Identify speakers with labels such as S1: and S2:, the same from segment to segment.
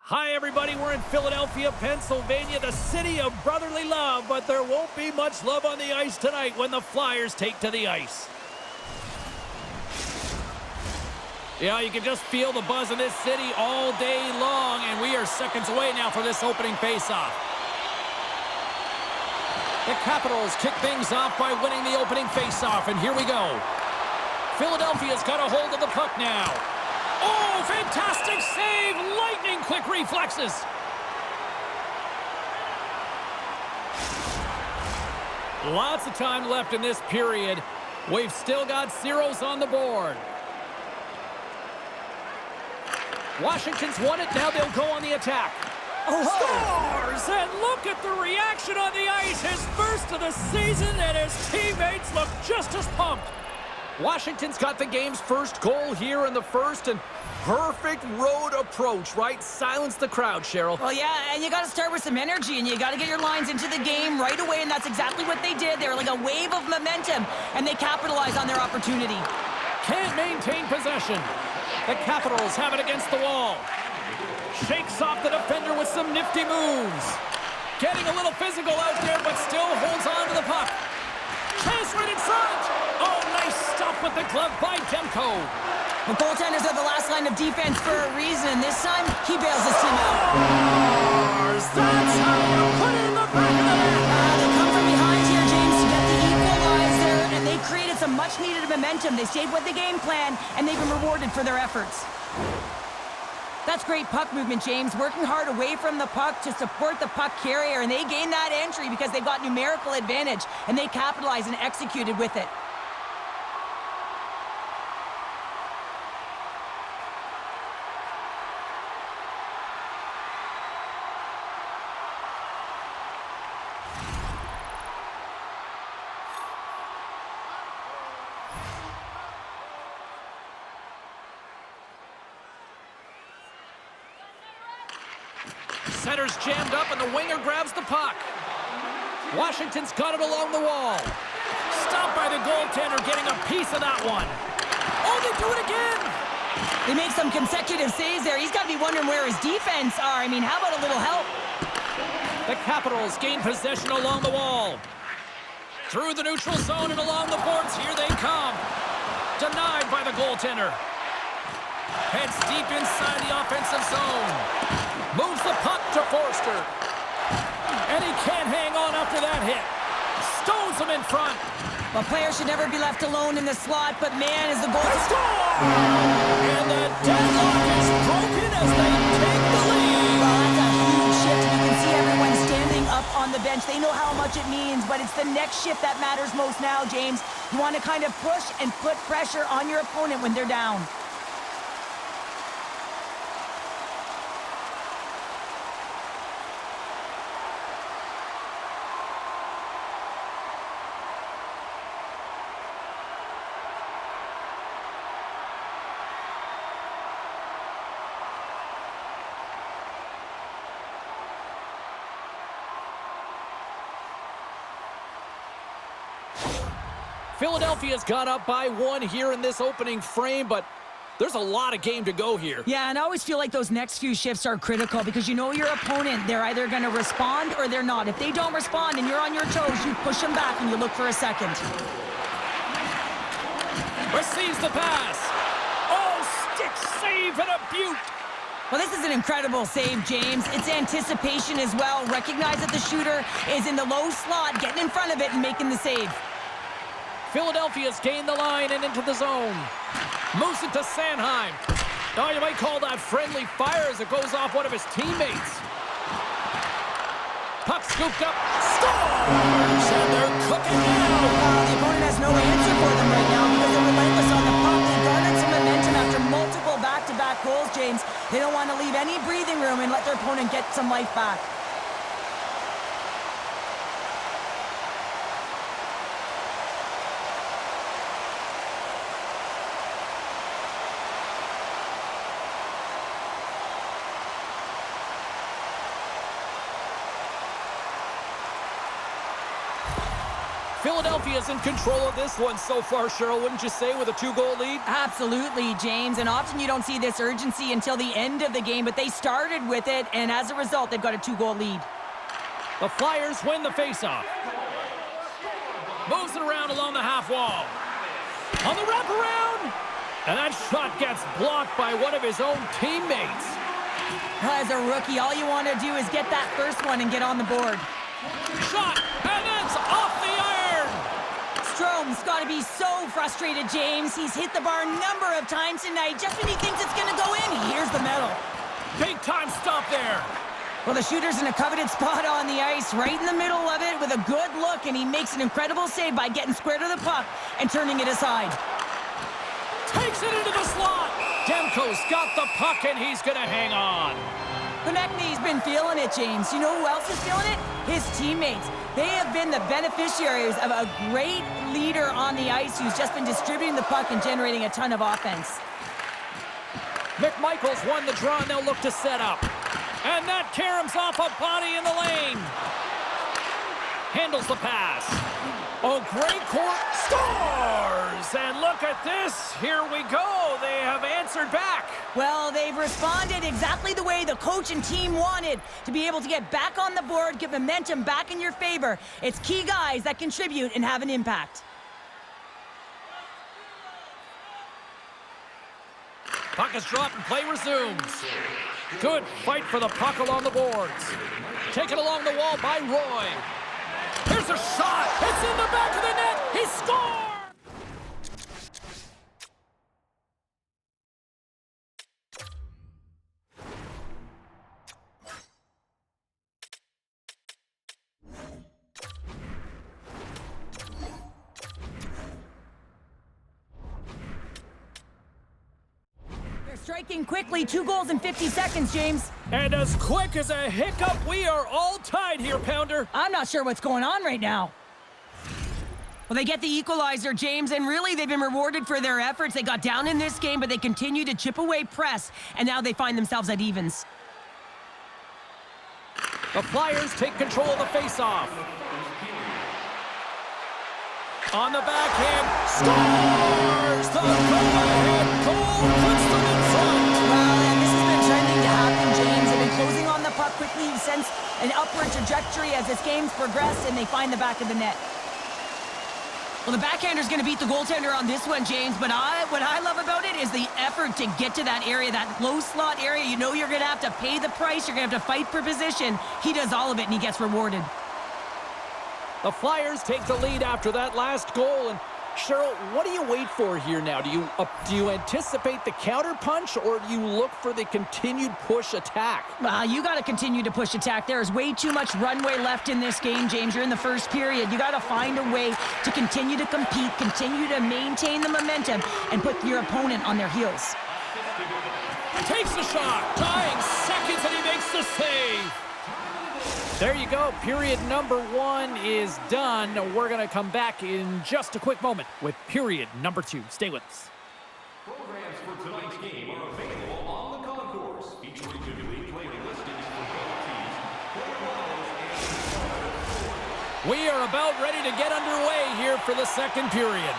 S1: Hi, everybody. We're in Philadelphia, Pennsylvania, the city of brotherly love, but there won't be much love on the ice tonight when the Flyers take to the ice. Yeah, you can just feel the buzz in this city all day long, and we are seconds away now for this opening faceoff. The Capitals kick things off by winning the opening faceoff, and here we go. Philadelphia's got a hold of the puck now. Oh, fantastic save! Lightning quick reflexes. Lots of time left in this period. We've still got zeros on the board. Washington's won it. Now they'll go on the attack. Scores! And look at the reaction on the ice. His first of the season, and his teammates look just as pumped. Washington's got the game's first goal here in the first, and perfect road approach, right? Silence the crowd, Cheryl.
S2: Well, yeah, and you got to start with some energy, and you got to get your lines into the game right away, and that's exactly what they did. They were like a wave of momentum, and they capitalized on their opportunity.
S1: Can't maintain possession. The Capitals have it against the wall. Shakes off the defender with some nifty moves. Getting a little physical out there, but still holds on to the puck. Chase right in front. Oh, nice stop with the glove by Demko.
S2: The goaltenders are the last line of defense for a reason. This time, he bails his team out.
S1: That's how you put it in the back of the net.
S2: They come from behind here, James, to get the equalizer, and they created some much-needed momentum. They stayed with the game plan, and they've been rewarded for their efforts. That's great puck movement, James. Working hard away from the puck to support the puck carrier, and they gained that entry because they've got numerical advantage, and they capitalized and executed with it.
S1: Center's jammed up, and the winger grabs the puck. Washington's got it along the wall. Stopped by the goaltender, getting a piece of that one. Oh, they do it again!
S2: They make some consecutive saves there. He's got to be wondering where his defense are. I mean, how about a little help?
S1: The Capitals gain possession along the wall. Through the neutral zone and along the boards, here they come. Denied by the goaltender. Heads deep inside the offensive zone. Moves the puck to Forster. And he can't hang on after that hit. Stones him in front.
S2: Well, players should never be left alone in the slot, but man, is the goal...
S1: Score! And the deadlock is broken as they take the lead.
S2: Well, that's a huge shift, and you can see everyone standing up on the bench. They know how much it means, but it's the next shift that matters most now, James. You want to kind of push and put pressure on your opponent when they're down.
S1: Philadelphia's got up by one here in this opening frame, but there's a lot of game to go here.
S2: Yeah, and I always feel like those next few shifts are critical because you know your opponent. They're either going to respond or they're not. If they don't respond and you're on your toes, you push them back and you look for a second.
S1: Receives the pass. Oh, stick save and a beaut.
S2: Well, this is an incredible save, James. It's anticipation as well. Recognize that the shooter is in the low slot, getting in front of it and making the save.
S1: Philadelphia's gained the line and into the zone. Moves it to Sanheim. Oh, you might call that friendly fire as it goes off one of his teammates. Puck scooped up. Scores! And they're cooking now.
S2: The opponent has no answer for them right now because they're relentless on the puck. They garnered some momentum after multiple back-to-back goals, James. They don't want to leave any breathing room and let their opponent get some life back.
S1: Philadelphia's in control of this one so far, Cheryl, wouldn't you say, with a 2-goal lead?
S2: Absolutely, James, and often you don't see this urgency until the end of the game, but they started with it, and as a result, they've got a 2-goal lead.
S1: The Flyers win the faceoff. Moves it around along the half wall. On the wraparound! And that shot gets blocked by one of his own teammates.
S2: As a rookie, all you want to do is get that first one and get on the board.
S1: Shot, and it's off the iron!
S2: Strome's got to be so frustrated, James. He's hit the bar a number of times tonight. Just when he thinks it's going to go in, he hears the metal.
S1: Big time stop there.
S2: Well, the shooter's in a coveted spot on the ice, right in the middle of it with a good look, and he makes an incredible save by getting square to the puck and turning it aside.
S1: Takes it into the slot. Demko's got the puck, and he's going to hang on.
S2: Konechny's been feeling it, James. You know who else is feeling it? His teammates. They have been the beneficiaries of a great leader on the ice who's just been distributing the puck and generating a ton of offense.
S1: McMichael's won the draw, and they'll look to set up. And that caroms off a body in the lane. Handles the pass. Oh, great court. Scores! And look at this. Here we go. They have answered back.
S2: Well, they've responded exactly the way the coach and team wanted, to be able to get back on the board, get momentum back in your favor. It's key guys that contribute and have an impact.
S1: Puck is dropped and play resumes. Good fight for the puck along the boards. Taken along the wall by Roy. Here's a shot. It's in the back of the net. He scored!
S2: Striking quickly, 2 goals in 50 seconds, James.
S1: And as quick as a hiccup, we are all tied here, Pounder.
S2: I'm not sure what's going on right now. Well, they get the equalizer, James, and really they've been rewarded for their efforts. They got down in this game, but they continue to chip away press, and now they find themselves at evens.
S1: The Flyers take control of the faceoff. On the backhand, scores! The go-ahead goal puts them in front.
S2: Well, and this has been trending to happen, James. They've been closing on the puck quickly. You sense an upward trajectory as this game's progressed, and they find the back of the net. Well, the backhander's going to beat the goaltender on this one, James, but what I love about it is the effort to get to that area, that low slot area. You know you're going to have to pay the price. You're going to have to fight for position. He does all of it, and he gets rewarded.
S1: The Flyers take the lead after that last goal. And Cheryl, what do you wait for here now? Do you anticipate the counter punch, or do you look for the continued push attack?
S2: Well, you got to continue to push attack. There is way too much runway left in this game, James. You're in the first period. You got to find a way to continue to compete, continue to maintain the momentum, and put your opponent on their heels.
S1: Takes the shot, tying seconds, and he makes the save. There you go. Period number 1 is done. We're going to come back in just a quick moment with period number 2. Stay with us.
S3: Programs for tonight's game are available on the concourse, featuring complete player listings for both teams.
S1: We are about ready to get underway here for the second period.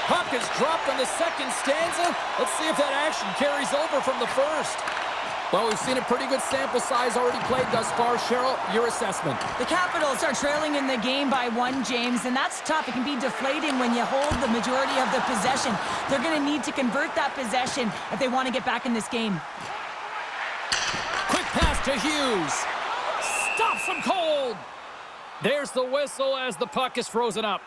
S1: Puck is dropped on the second stanza. Let's see if that action carries over from the first. Well, we've seen a pretty good sample size already played thus far. Cheryl, your assessment.
S2: The Capitals are trailing in the game by 1, James, and that's tough. It can be deflating when you hold the majority of the possession. They're going to need to convert that possession if they want to get back in this game.
S1: Quick pass to Hughes. Stops him cold. There's the whistle as the puck is frozen up.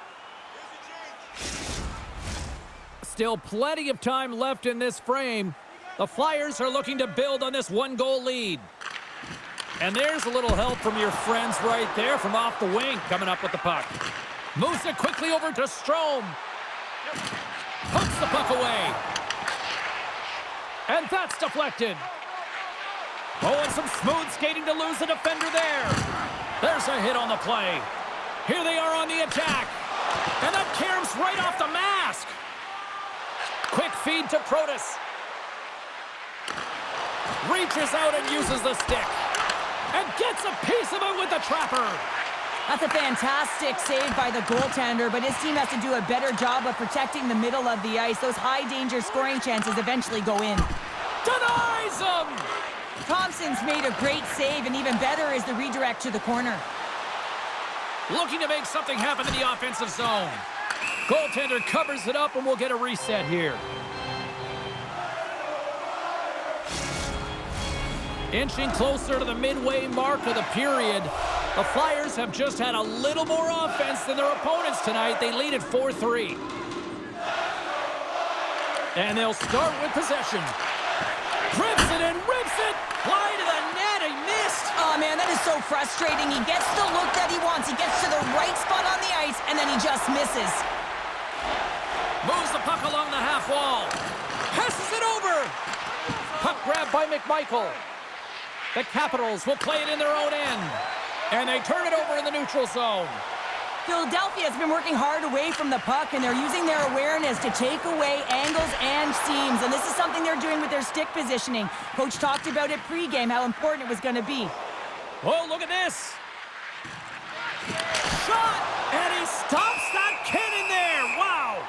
S1: Still plenty of time left in this frame. The Flyers are looking to build on this 1-goal lead. And there's a little help from your friends right there from off the wing coming up with the puck. Moves it quickly over to Strome. Pokes the puck away. And that's deflected. Oh, and some smooth skating to lose the defender there. There's a hit on the play. Here they are on the attack. And that caroms right off the mask. Quick feed to Protas. Reaches out and uses the stick. and gets a piece of it with the trapper.
S2: That's a fantastic save by the goaltender, but his team has to do a better job of protecting the middle of the ice. Those high-danger scoring chances eventually go in.
S1: Denies him!
S2: Thompson's made a great save, and even better is the redirect to the corner.
S1: Looking to make something happen in the offensive zone. Goaltender covers it up, and we'll get a reset here. Inching closer to the midway mark of the period. The Flyers have just had a little more offense than their opponents tonight. They lead at 4-3. And they'll start with possession. Grips it and rips it. Wide to the net. He missed.
S2: Oh, man, that is so frustrating. He gets the look that he wants. He gets to the right spot on the ice, and then he just misses.
S1: Moves the puck along the half wall. Passes it over. Puck grabbed by McMichael. The Capitals will play it in their own end. And they turn it over in the neutral zone.
S2: Philadelphia has been working hard away from the puck, and they're using their awareness to take away angles and seams. And this is something they're doing with their stick positioning. Coach talked about it pregame, how important it was going to be.
S1: Oh, look at this. Shot! And he stops that cannon there. Wow!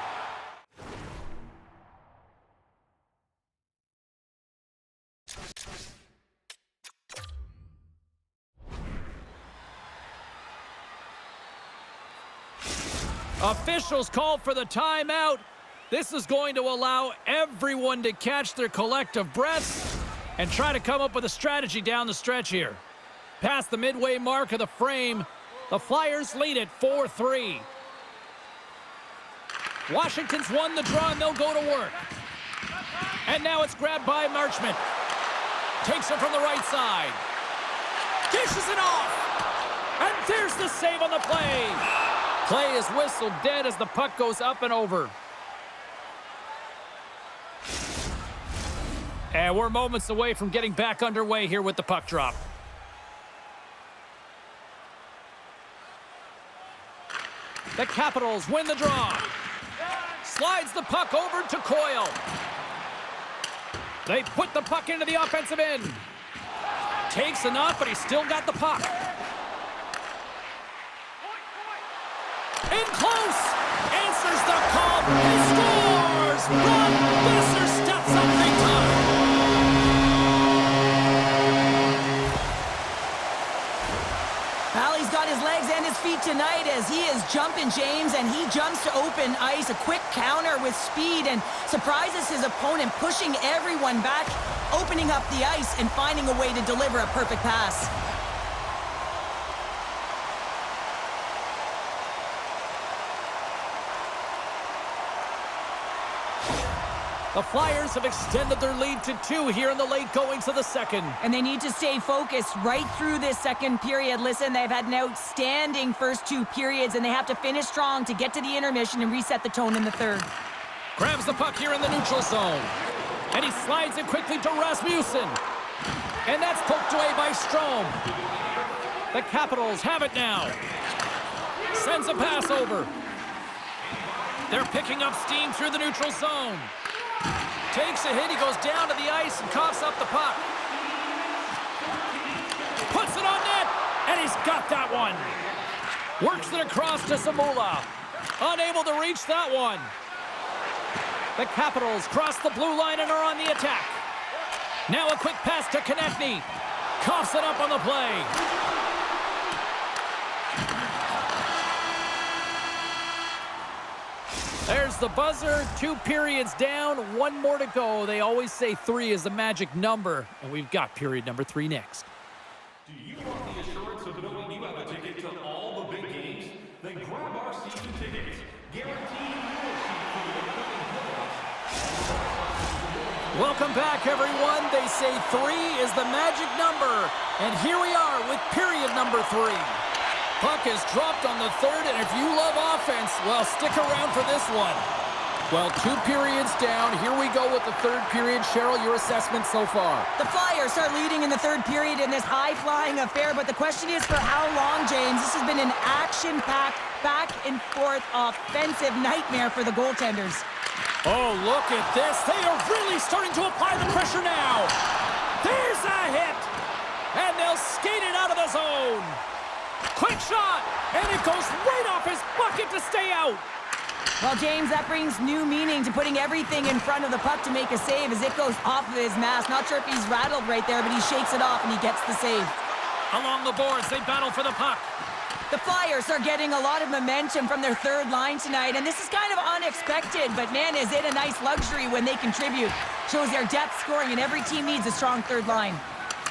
S1: Officials called for the timeout. This is going to allow everyone to catch their collective breaths and try to come up with a strategy down the stretch here. Past the midway mark of the frame, the Flyers lead it 4-3. Washington's won the draw, and they'll go to work. And now it's grabbed by Marchment. Takes it from the right side. Dishes it off. And there's the save on the play. Play is whistled dead as the puck goes up and over. And we're moments away from getting back underway here with the puck drop. The Capitals win the draw. Slides the puck over to Coyle. They put the puck into the offensive end. Takes enough, but he's still got the puck. In close, answers the call, and scores! Ron Besser steps up big time.
S2: Well, he's got his legs and his feet tonight as he is jumping, James, and he jumps to open ice. A quick counter with speed and surprises his opponent, pushing everyone back, opening up the ice, and finding a way to deliver a perfect pass.
S1: The Flyers have extended their lead to 2 here in the late goings of the second.
S2: And they need to stay focused right through this second period. Listen, they've had an outstanding first 2 periods, and they have to finish strong to get to the intermission and reset the tone in the third.
S1: Grabs the puck here in the neutral zone. And he slides it quickly to Rasmussen. And that's poked away by Strome. The Capitals have it now. Sends a pass over. They're picking up steam through the neutral zone. Takes a hit, he goes down to the ice and coughs up the puck. Puts it on net, and he's got that one. Works it across to Zamula. Unable to reach that one. The Capitals cross the blue line and are on the attack. Now a quick pass to Konechny. Coughs it up on the play. There's the buzzer. 2 periods down, 1 more to go. They always say 3 is the magic number, and we've got period number 3 next.
S3: Do you want the assurance of knowing you have a ticket to all the big games? Then grab our season tickets. Guaranteed your seat for the upcoming playoffs.
S1: Welcome back, everyone. They say 3 is the magic number, and here we are with period number 3. Puck is dropped on the third, and if you love offense, well, stick around for this one. Well, 2 periods down. Here we go with the third period. Cheryl, your assessment so far?
S2: The Flyers are leading in the third period in this high-flying affair, but the question is for how long, James? This has been an action-packed, back-and-forth offensive nightmare for the goaltenders.
S1: Oh, look at this. They are really starting to apply the pressure now. There's a hit, and they'll skate it Quick shot! And it goes right off his bucket to stay out.
S2: Well, James, that brings new meaning to putting everything in front of the puck to make a save as it goes off of his mask. Not sure if he's rattled right there, but he shakes it off and he gets the save.
S1: Along the boards, they battle for the puck.
S2: The Flyers are getting a lot of momentum from their third line tonight, and this is kind of unexpected, but man, is it a nice luxury when they contribute. Shows their depth scoring, and every team needs a strong third line.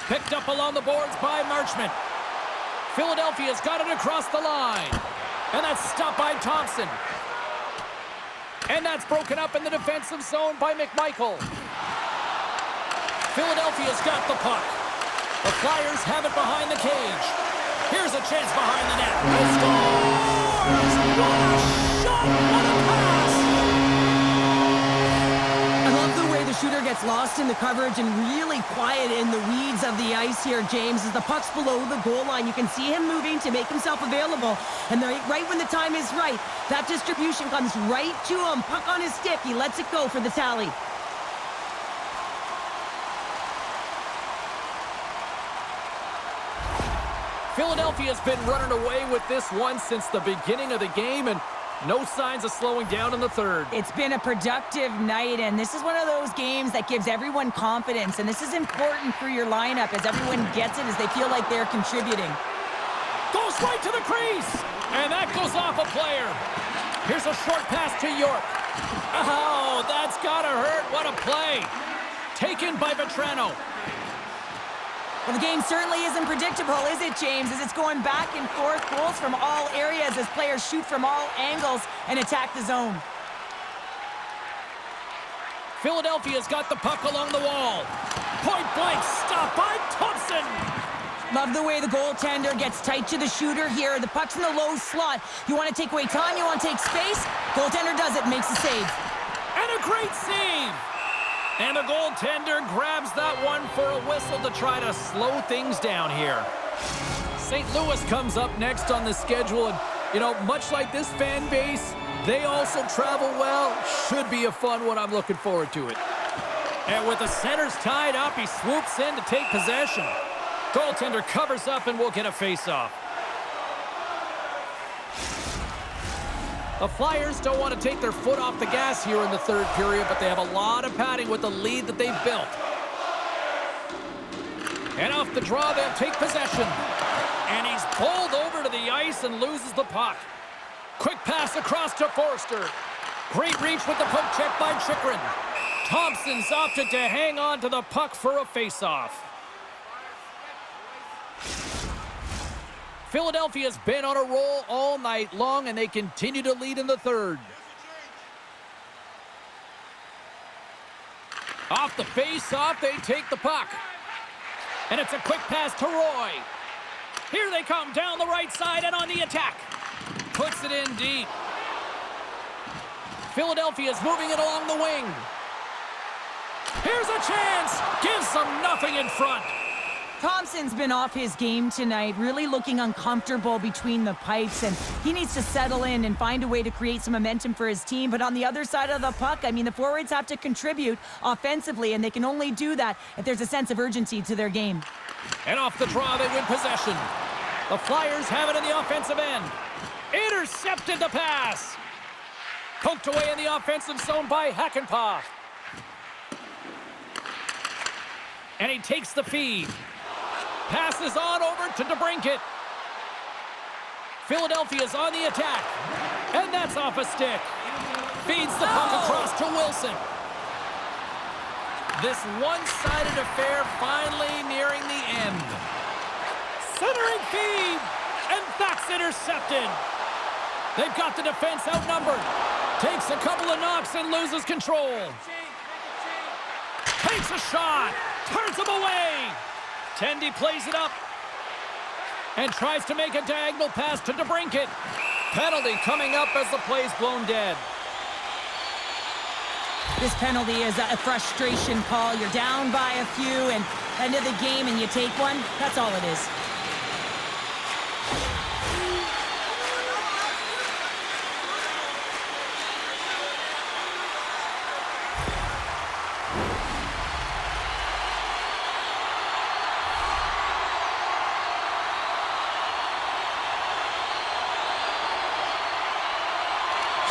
S1: Picked up along the boards by Marchment. Philadelphia's got it across the line. And that's stopped by Thompson. And that's broken up in the defensive zone by McMichael. Philadelphia's got the puck. The Flyers have it behind the cage. Here's a chance behind the net. He scores! What a shot! What a pass!
S2: I love the way the shooter gets lost in the coverage and really quiet in the weeds of the ice here, James. As the puck's below the goal line, you can see him moving to make himself available. And right when the time is right, that distribution comes right to him. Puck on his stick. He lets it go for the tally.
S1: Philadelphia's been running away with this one since the beginning of the game, and no signs of slowing down in the third.
S2: It's been a productive night, and this is one of those games that gives everyone confidence, and this is important for your lineup as everyone gets it, as they feel like they're contributing.
S1: Goes right to the crease, and that goes off a player. Here's a short pass to York. Oh, that's gotta hurt. What a play. Taken by Vetrano.
S2: Well, the game certainly isn't predictable, is it, James? As it's going back and forth, goals from all areas as players shoot from all angles and attack the zone.
S1: Philadelphia's got the puck along the wall. Point blank stop by Thompson.
S2: Love the way the goaltender gets tight to the shooter here. The puck's in the low slot. You want to take away time, you want to take space. Goaltender does it, makes the save.
S1: And a great save. And the goaltender grabs that one for a whistle to try to slow things down here. St. Louis comes up next on the schedule, and, you know, much like this fan base, they also travel well. Should be a fun one. I'm looking forward to it. And with the centers tied up, he swoops in to take possession. Goaltender covers up and will get a face-off. The Flyers don't want to take their foot off the gas here in the third period, but they have a lot of padding with the lead that they've built. And off the draw, they'll take possession. And he's pulled over to the ice and loses the puck. Quick pass across to Forster. Great reach with the poke check by Chychrun. Thompson's opted to hang on to the puck for a face-off. Philadelphia's been on a roll all night long, and they continue to lead in the third. Off the face-off, they take the puck. And it's a quick pass to Roy. Here they come down the right side and on the attack. Puts it in deep. Philadelphia's moving it along the wing. Here's a chance. Gives them nothing in front.
S2: Thompson's been off his game tonight, really looking uncomfortable between the pipes, and he needs to settle in and find a way to create some momentum for his team. But on the other side of the puck, I mean, the forwards have to contribute offensively, and they can only do that if there's a sense of urgency to their game.
S1: And off the draw, they win possession. The Flyers have it in the offensive end. Intercepted the pass. Poked away in the offensive zone by Hakanpää. And he takes the feed. Passes on over to DeBrincat. Philadelphia's on the attack. And that's off a stick. Feeds the puck across to Wilson. This one-sided affair finally nearing the end. Centering feed. And that's intercepted. They've got the defense outnumbered. Takes a couple of knocks and loses control. Takes a shot. Turns him away. Tendy plays it up and tries to make a diagonal pass to DeBrincat. Penalty coming up as the play's blown dead.
S2: This penalty is a frustration call. You're down by a few and end of the game and you take one. That's all it is.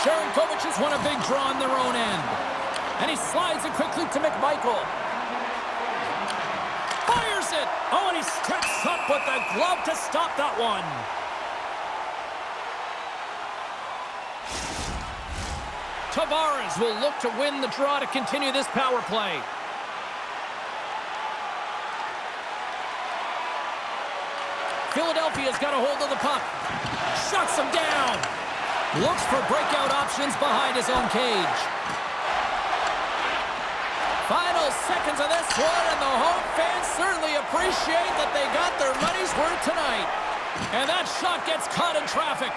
S1: Sharankovic has won a big draw on their own end. And he slides it quickly to McMichael. Fires it! Oh, and he steps up with the glove to stop that one. Tavares will look to win the draw to continue this power play. Philadelphia's got a hold of the puck. Shuts him down. Looks for breakout options behind his own cage. Final seconds of this one, and the home fans certainly appreciate that they got their money's worth tonight. And that shot gets caught in traffic.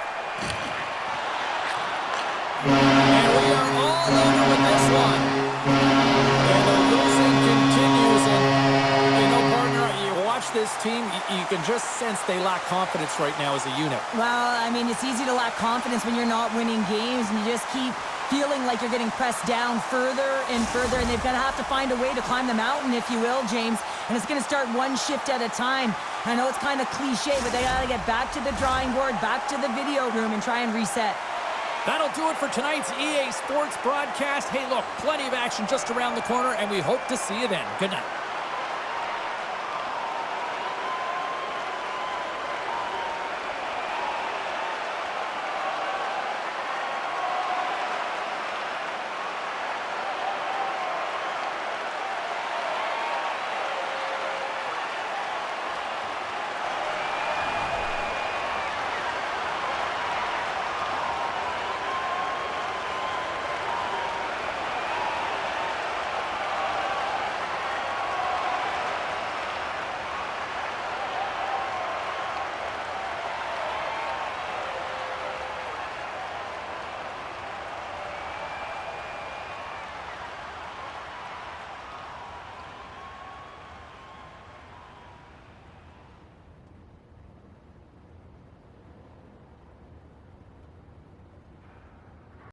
S1: And we are all over with this one. And the losing continues. And, you know, partner, you watch this team, you can just sense they lack confidence right now as a unit.
S2: Well, I mean, it's easy to lack confidence when you're not winning games and you just keep feeling like you're getting pressed down further and further, and they're going to have to find a way to climb the mountain, if you will, James. And it's going to start one shift at a time. I know it's kind of cliche, but they got to get back to the drawing board, back to the video room, and try and reset.
S1: That'll do it for tonight's EA Sports broadcast. Hey, look, plenty of action just around the corner, and we hope to see you then. Good night.